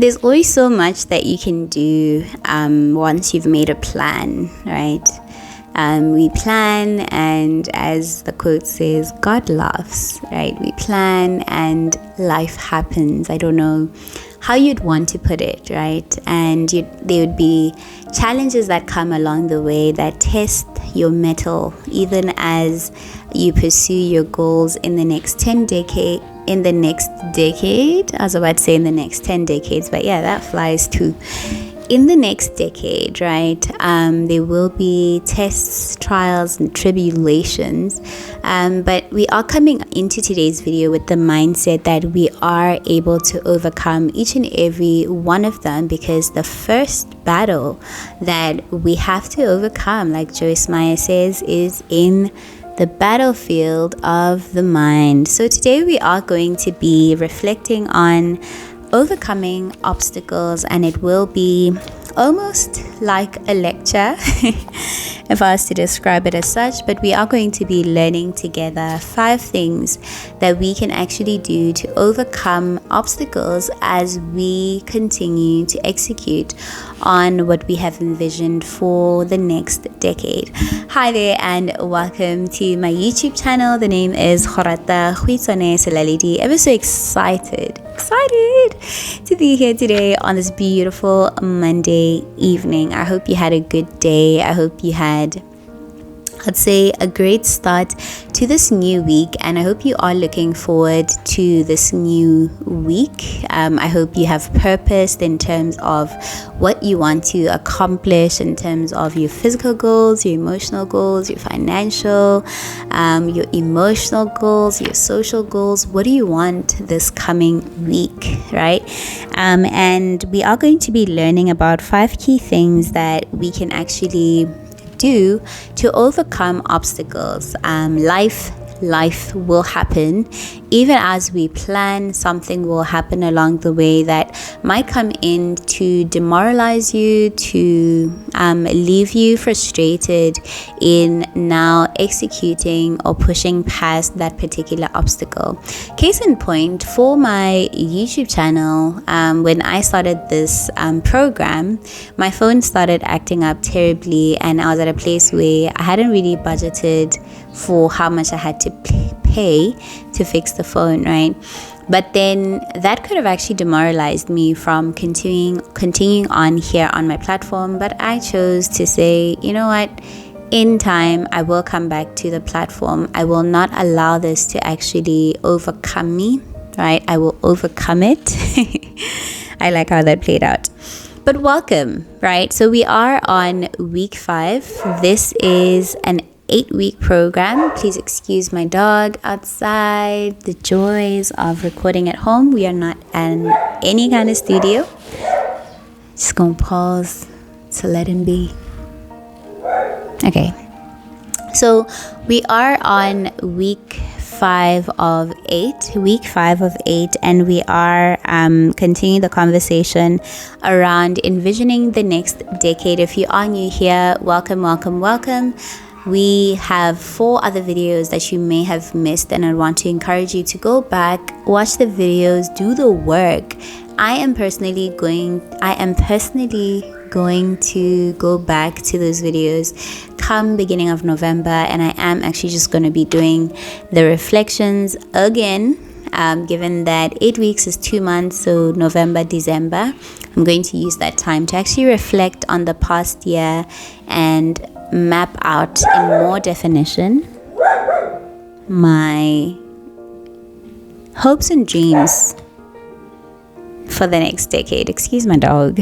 There's always so much that you can do once you've made a plan, right? We plan, and as the quote says, God laughs, right? We plan and life happens. I don't know how you'd want to put it, right? And there would be challenges that come along the way that test your mettle, even as you pursue your goals in the next 10 decades. In the next decade, I was about to say in the next 10 decades, but yeah, that flies too. In the next decade, right, there will be tests, trials, and tribulations, but we are coming into today's video with the mindset that we are able to overcome each and every one of them, because the first battle that we have to overcome, like Joyce Meyer says, is in the battlefield of the mind. So today we are going to be reflecting on overcoming obstacles, and it will be almost like a lecture if I was to describe it as such, but we are going to be learning together 5 things that we can actually do to overcome obstacles as we continue to execute on what we have envisioned for the next decade. Hi there and welcome to my YouTube channel. The name is Gorata.Selaledi. I'm so excited to be here today on this beautiful Monday evening. I hope you had a good day. I hope you had, I'd say, a great start to this new week, and I hope you are looking forward to this new week. I hope you have purpose in terms of what you want to accomplish in terms of your physical goals, your emotional goals, your financial, your emotional goals, your social goals. What do you want this coming week, right? And we are going to be learning about 5 key things that we can actually do to overcome obstacles. Life will happen. Even as we plan, something will happen along the way that might come in to demoralize you, to leave you frustrated in now executing or pushing past that particular obstacle. Case in point, for my YouTube channel, when I started this program, my phone started acting up terribly, and I was at a place where I hadn't really budgeted for how much I had to pay to fix the phone, right? But then that could have actually demoralized me from continuing on here on my platform. But I chose to say, you know what, in time I will come back to the platform. I will not allow this to actually overcome me, right? I will overcome it. I like how that played out. But welcome, right? So we are on week 5. This is an 8-week program. Please excuse my dog outside. The joys of recording at home. We are not in any kind of studio. Just gonna pause to let him be. Okay. So we are on week 5 of 8, and we are continuing the conversation around envisioning the next decade. If you are new here, welcome. We have 4 other videos that you may have missed, and I want to encourage you to go back, watch the videos, do the work. I am personally going to go back to those videos come beginning of November, and I am actually just going to be doing the reflections again, given that 8 weeks is 2 months, so November, December. I'm going to use that time to actually reflect on the past year and map out in more definition my hopes and dreams for the next decade. Excuse my dog.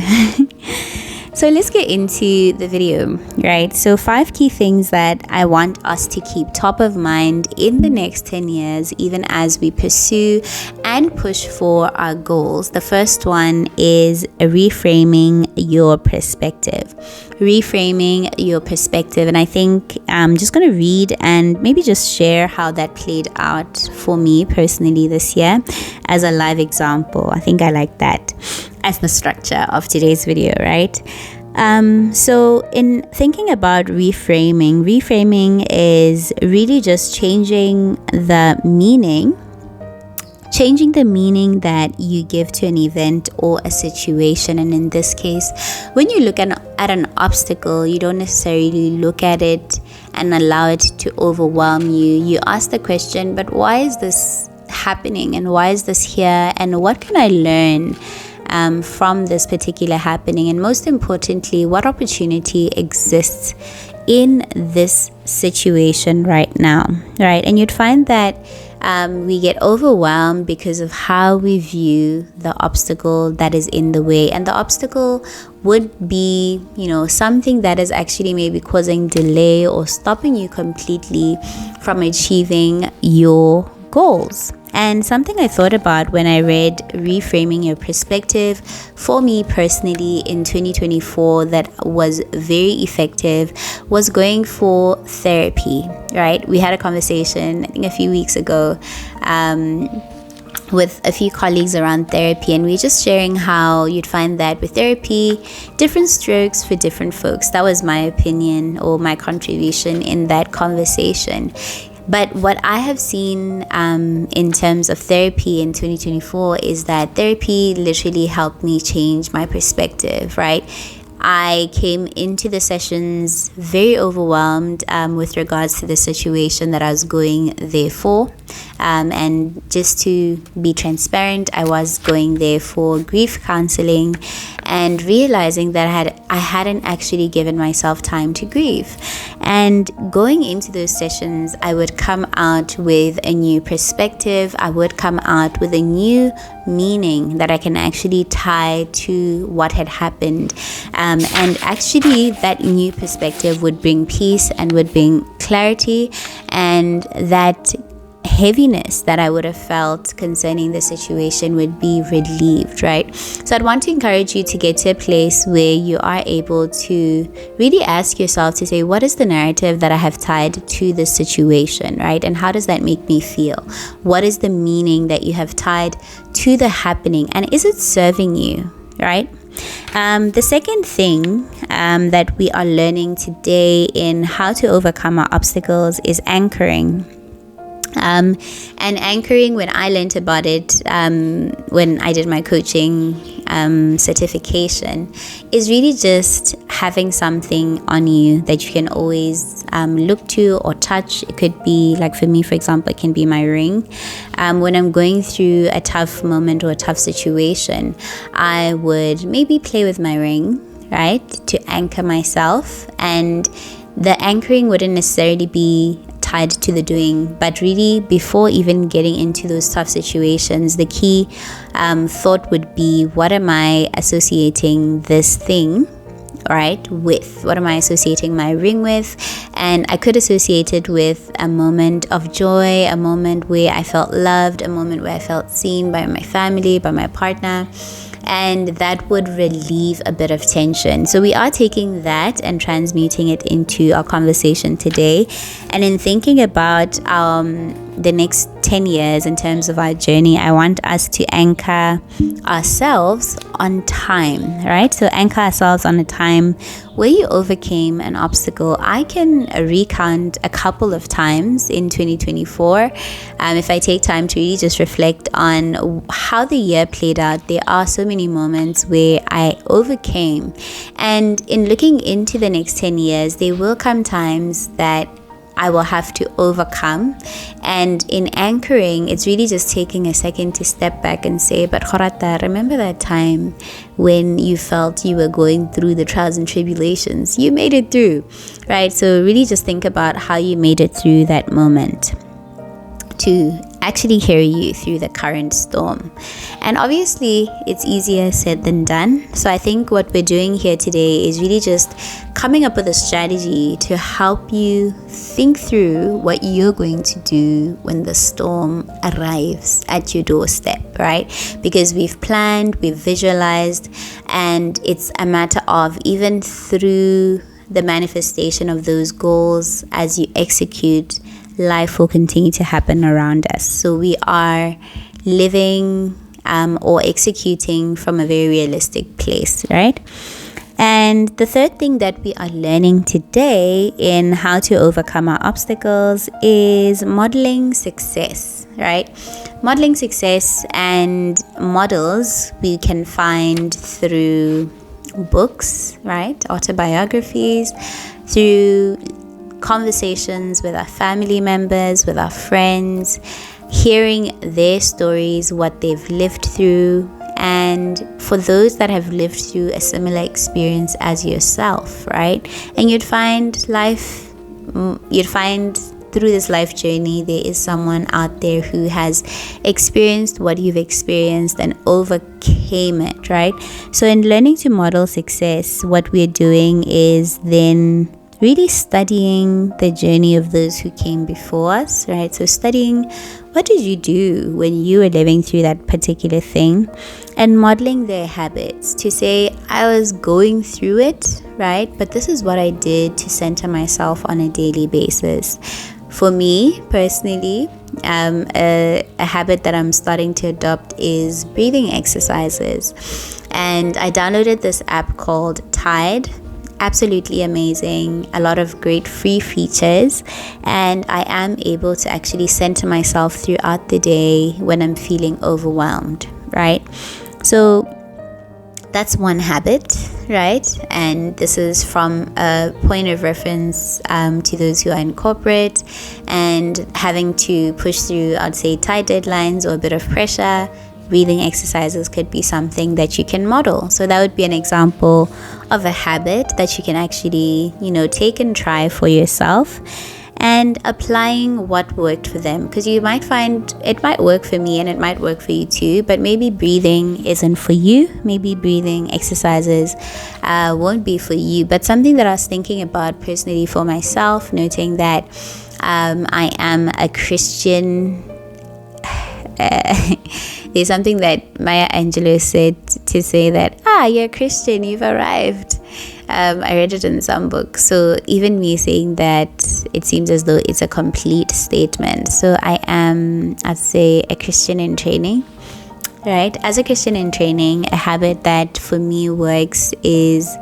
So let's get into the video, right? So 5 key things that I want us to keep top of mind in the next 10 years, even as we pursue and push for our goals. The first one is reframing your perspective. And I think I'm just going to read and maybe just share how that played out for me personally this year as a live example. I think I like that as the structure of today's video, right? So in thinking about reframing is really just changing the meaning changing the meaning that you give to an event or a situation. And in this case, when you look at an obstacle, you don't necessarily look at it and allow it to overwhelm you. You ask the question, but why is this happening, and why is this here, and what can I learn from this particular happening, and most importantly, what opportunity exists in this situation right now, right? And you'd find that we get overwhelmed because of how we view the obstacle that is in the way. And the obstacle would be, something that is actually maybe causing delay or stopping you completely from achieving your goals. And something I thought about when I read Reframing Your Perspective for me personally in 2024 that was very effective was going for therapy, right? We had a conversation, I think a few weeks ago, with a few colleagues around therapy, and we're just sharing how you'd find that with therapy, different strokes for different folks. That was my opinion or my contribution in that conversation. But what I have seen in terms of therapy in 2024 is that therapy literally helped me change my perspective, right? I came into the sessions very overwhelmed with regards to the situation that I was going there for. And just to be transparent, I was going there for grief counseling and realizing that I hadn't actually given myself time to grieve. And going into those sessions, I would come out with a new perspective. I would come out with a new meaning that I can actually tie to what had happened. And actually, that new perspective would bring peace and would bring clarity, and that heaviness that I would have felt concerning the situation would be relieved, right? So I'd want to encourage you to get to a place where you are able to really ask yourself to say, what is the narrative that I have tied to this situation, right? And how does that make me feel? What is the meaning that you have tied to the happening? And is it serving you, right? The second thing that we are learning today in how to overcome our obstacles is anchoring. And anchoring, when I learned about it, when I did my coaching certification, is really just having something on you that you can always look to or touch. It could be, like for me, for example, it can be my ring. When I'm going through a tough moment or a tough situation, I would maybe play with my ring, right, to anchor myself. And the anchoring wouldn't necessarily be tied to the doing, but really before even getting into those tough situations, the key thought would be, what am I associating this thing, right, with? What am I associating my ring with? And I could associate it with a moment of joy, a moment where I felt loved, a moment where I felt seen by my family, by my partner. And that would relieve a bit of tension. So we are taking that and transmuting it into our conversation today. And in thinking about the next 10 years in terms of our journey, I want us to anchor ourselves on time, right? So anchor ourselves on a time where you overcame an obstacle. I can recount a couple of times in 2024. If I take time to really just reflect on how the year played out, there are so many moments where I overcame. And in looking into the next 10 years, there will come times that I will have to overcome. And in anchoring, it's really just taking a second to step back and say, but Gorata, remember that time when you felt you were going through the trials and tribulations? You made it through, right? So really just think about how you made it through that moment to actually carry you through the current storm. And obviously it's easier said than done. So I think what we're doing here today is really just coming up with a strategy to help you think through what you're going to do when the storm arrives at your doorstep, right? Because we've planned, we've visualized, and it's a matter of, even through the manifestation of those goals, as you execute, life will continue to happen around us. So we are living or executing from a very realistic place, right? And the third thing that we are learning today in how to overcome our obstacles is modeling success, right? Modeling success and models we can find through books, right? Autobiographies, through conversations with our family members, with our friends, hearing their stories, what they've lived through. And for those that have lived through a similar experience as yourself, right? And you'd find through this life journey, there is someone out there who has experienced what you've experienced and overcame it, right? So in learning to model success, what we're doing is then really studying the journey of those who came before us, right? So studying what did you do when you were living through that particular thing, and modeling their habits to say, I was going through it, right? But this is what I did to center myself on a daily basis. For me personally, a habit that I'm starting to adopt is breathing exercises. And I downloaded this app called Tide. Absolutely amazing, a lot of great free features, and I am able to actually center myself throughout the day when I'm feeling overwhelmed, right? So that's one habit, right? And this is from a point of reference to those who are in corporate and having to push through, I'd say, tight deadlines or a bit of pressure. Breathing exercises could be something that you can model. So that would be an example of a habit that you can actually, take and try for yourself, and applying what worked for them. Because you might find it might work for me and it might work for you too, but maybe breathing isn't for you. Maybe breathing exercises won't be for you. But something that I was thinking about personally for myself, noting that I am a Christian. There's something that Maya Angelou said to say that, you're a Christian, you've arrived. I read it in some book. So even me saying that, it seems as though it's a complete statement. So I am, I'd say, a Christian in training, right? As a Christian in training, a habit that for me works is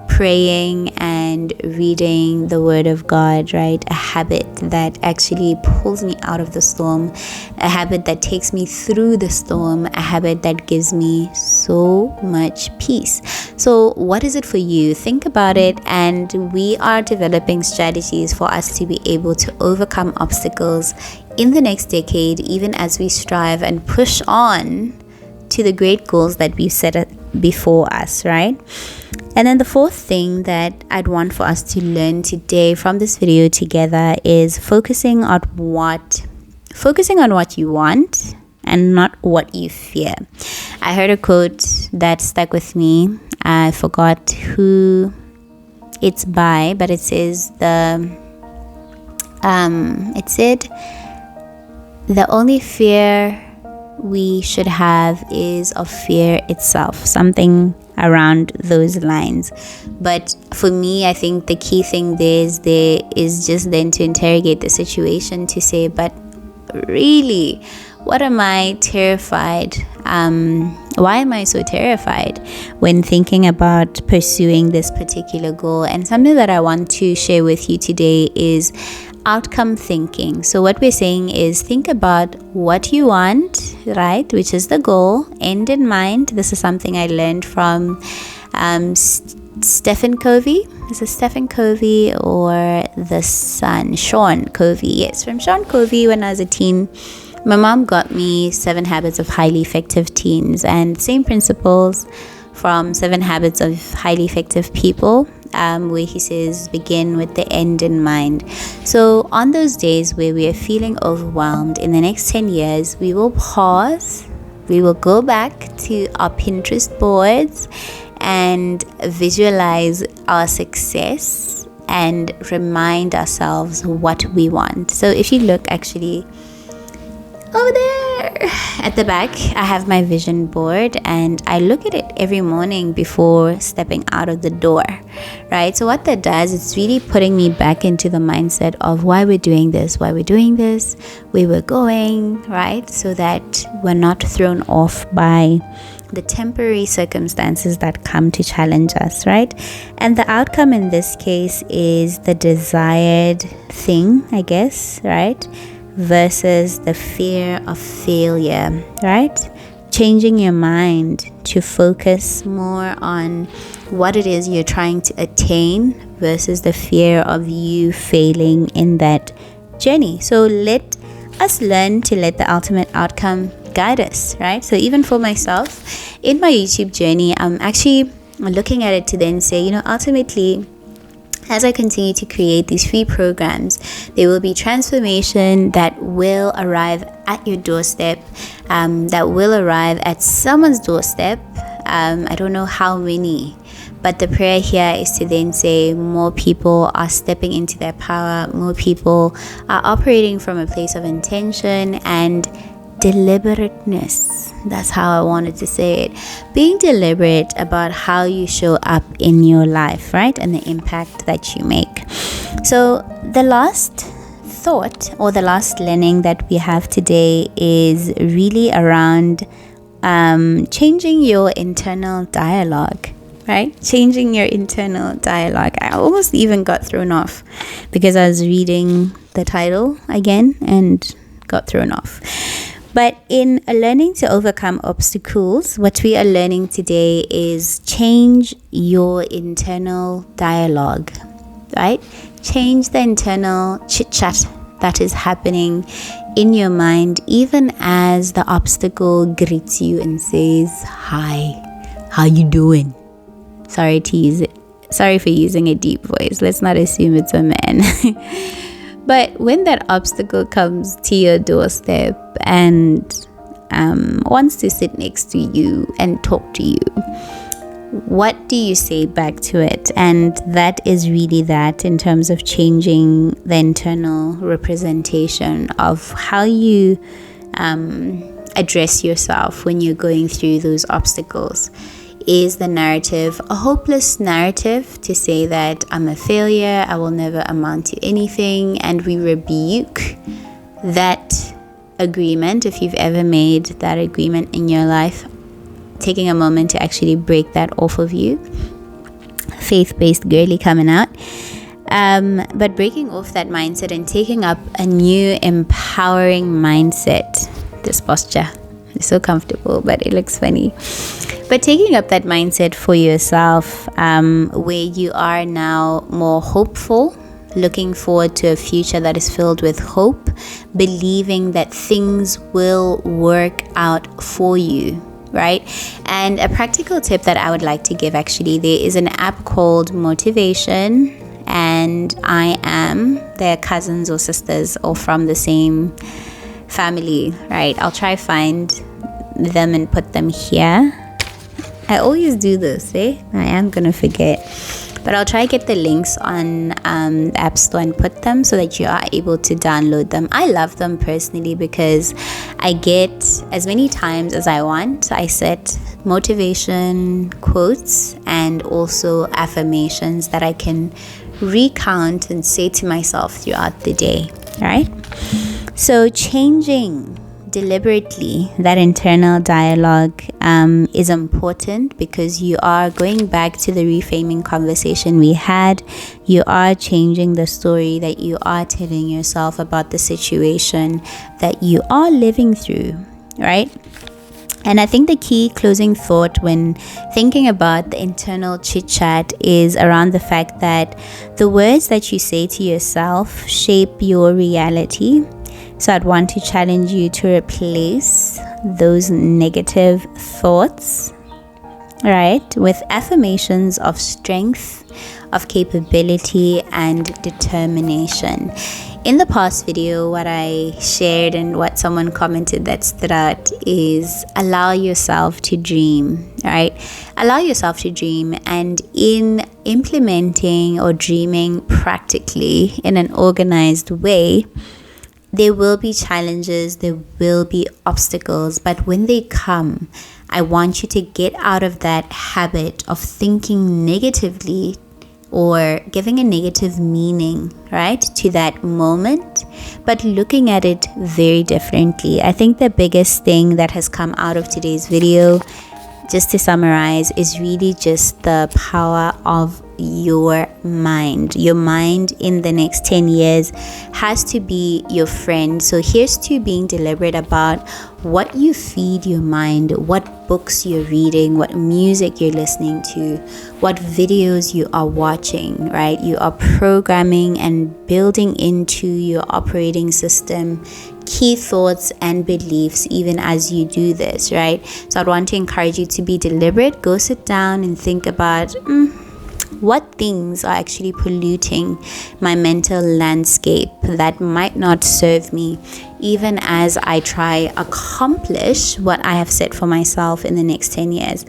praying and reading the Word of God, right? A habit that actually pulls me out of the storm, a habit that takes me through the storm, a habit that gives me so much peace. So what is it for you? Think about it, and we are developing strategies for us to be able to overcome obstacles in the next decade, even as we strive and push on to the great goals that we've set before us, right? And then the fourth thing that I'd want for us to learn today from this video together is focusing on what you want and not what you fear. I heard a quote that stuck with me. I forgot who it's by, but it says it said the only fear we should have is of fear itself, something around those lines. But for me, I think the key thing there is just then to interrogate the situation to say, but really, what am I terrified? Why am I so terrified when thinking about pursuing this particular goal? And something that I want to share with you today is outcome thinking. So what we're saying is think about what you want, right? Which is the goal, end in mind. This is something I learned from Stephen Covey. Is it Stephen Covey or the son? Sean Covey. Yes, from Sean Covey. When I was a teen, my mom got me 7 Habits of Highly Effective Teens, and same principles from 7 Habits of Highly Effective People, where he says begin with the end in mind. So on those days where we are feeling overwhelmed, in the next 10 years, we will pause, we will go back to our Pinterest boards and visualize our success and remind ourselves what we want. So if you look actually over there at the back, I have my vision board, and I look at it every morning before stepping out of the door, right? So what that does, it's really putting me back into the mindset of why we're doing this, where we're going, right? So that we're not thrown off by the temporary circumstances that come to challenge us, right? And the outcome in this case is the desired thing, I guess, right? versus the fear of failure, right? Changing your mind to focus more on what it is you're trying to attain versus the fear of you failing in that journey. So let us learn to let the ultimate outcome guide us, right? So even for myself, in my YouTube journey, I'm actually looking at it to then say, ultimately, as I continue to create these free programs, there will be transformation that will arrive at your doorstep, that will arrive at someone's doorstep. I don't know how many, but the prayer here is to then say more people are stepping into their power, more people are operating from a place of intention and deliberateness. That's how I wanted to say it. Being deliberate about how you show up in your life, right? And the impact that you make. So the last thought or the last learning that we have today is really around changing your internal dialogue, right? Changing your internal dialogue. I almost even got thrown off because I was reading the title again and got thrown off. But in learning to overcome obstacles, what we are learning today is change your internal dialogue, right? Change the internal chit-chat that is happening in your mind, even as the obstacle greets you and says, "Hi, how you doing?" Sorry for using a deep voice. Let's not assume it's a man. But when that obstacle comes to your doorstep and wants to sit next to you and talk to you, what do you say back to it? And that is really that in terms of changing the internal representation of how you address yourself when you're going through those obstacles. Is the narrative a hopeless narrative to say that I'm a failure, I will never amount to anything, and we rebuke that agreement? If you've ever made that agreement in your life, taking a moment to actually break that off of you. Faith-based girly coming out. But breaking off that mindset and taking up a new empowering mindset. This posture is so comfortable, but it looks funny. But taking up that mindset for yourself, where you are now more hopeful, looking forward to a future that is filled with hope, believing that things will work out for you, right? And a practical tip that I would like to give, actually, there is an app called Motivation, and I Am. They're cousins or sisters or from the same family, right? I'll try find them and put them here. I always do this, I am gonna forget, but I'll try get the links on the App Store and put them so that you are able to download them. I love them personally because I get as many times as I want. I set motivation quotes and also affirmations that I can recount and say to myself throughout the day, right? So changing deliberately that internal dialogue is important, because you are going back to the reframing conversation we had. You are changing the story that you are telling yourself about the situation that you are living through, right? And I think the key closing thought when thinking about the internal chit-chat is around the fact that the words that you say to yourself shape your reality. So I'd want to challenge you to replace those negative thoughts, right, with affirmations of strength, of capability, and determination. In the past video, what I shared and what someone commented that stood out is allow yourself to dream, right? Allow yourself to dream, and in implementing or dreaming practically in an organized way, there will be challenges, there will be obstacles, but when they come, I want you to get out of that habit of thinking negatively or giving a negative meaning, right, to that moment, but looking at it very differently. I think the biggest thing that has come out of today's video, just to summarize, is really just the power of your mind. Your mind in the next 10 years has to be your friend. So here's to being deliberate about what you feed your mind, what books you're reading, what music you're listening to, what videos you are watching, right? You are programming and building into your operating system key thoughts and beliefs even as you do this, right? So I'd want to encourage you to be deliberate. Go sit down and think about what things are actually polluting my mental landscape that might not serve me, even as I try accomplish what I have set for myself in the next 10 years.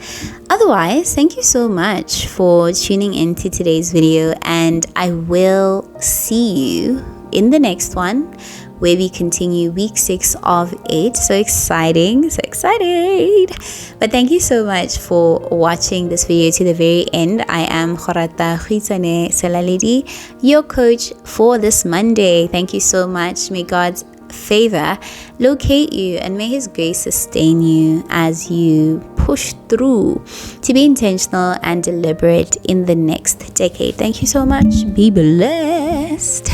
Otherwise, thank you so much for tuning into today's video, and I will see you in the next one, where we continue week 6 of 8. So exciting, so excited. But thank you so much for watching this video to the very end. I am Gorata.Selaledi, your coach for this Monday. Thank you so much. May God's favor locate you, and may His grace sustain you as you push through to be intentional and deliberate in the next decade. Thank you so much. Be blessed.